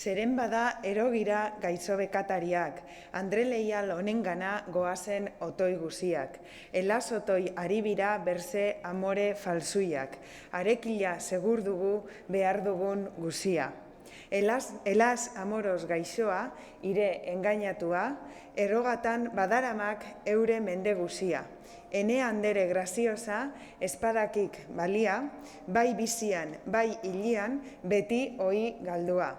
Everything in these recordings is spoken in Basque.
Zeren bada erogira gaitzo bekatariak, Andre Leial honengana goazen otoi guziak. Elaz otoi aribira berze amore falsuiak, arekila segur dugu behar dugun guzia. Elaz amoros gaixoa, ire engainatua, errogatan badaramak eure mende guzia. Ene andere graziosa, espadakik balia, bai bizian, bai hilian, beti oi galdua.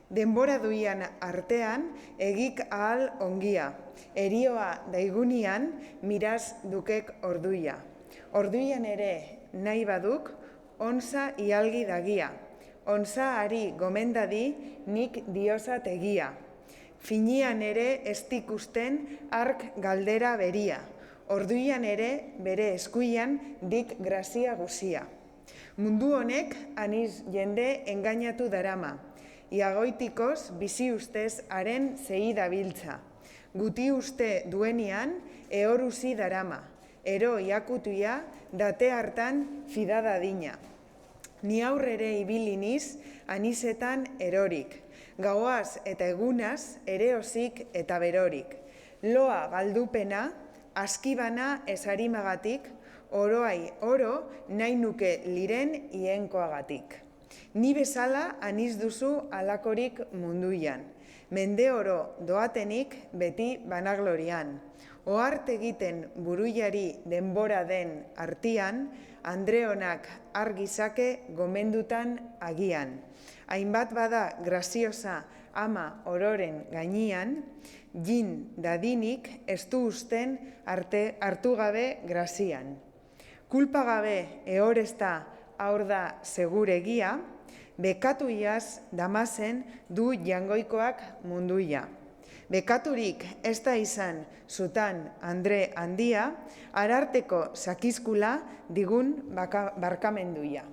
Denbora duian artean, egik ahal ongia. Erioa daigunian, miraz dukek orduia. Orduian ere nahi baduk, onza ialgi dagia. Onza ari gomendadi, nik diosat egia. Finian ere ez ikusten ark galdera beria. Orduian ere bere eskuian dik grazia guzia. Mundu honek aniz jende engainatu darama. Iagoitikoz bizi ustez haren zehi dabiltza. Guti uste duenian ehoruzi darama. Ero iakutuia date hartan fidadadina. Ni aurrere ibiliniz anizetan erorik. Gauaz eta egunaz ere osik eta berorik. Loa galdupena, askibana esarimagatik, oroai oro nahi nuke liren ienkoagatik. Ni bezala aniz duzu alakorik munduian. Mende oro doatenik beti banaglorian. Ohart egiten buruiari denbora den artian, Andreonak argizake gomendutan agian. Hainbat bada graziosa ama ororen gainian, jin dadinik ez du usten hartu gabe grazian. Kulpa gabe ehorezta aur da seguregia, bekatu iaz damazen du jangoikoak munduia. Bekaturik ez da izan zutan Andre handia, ararteko sakizkula digun barkamenduia.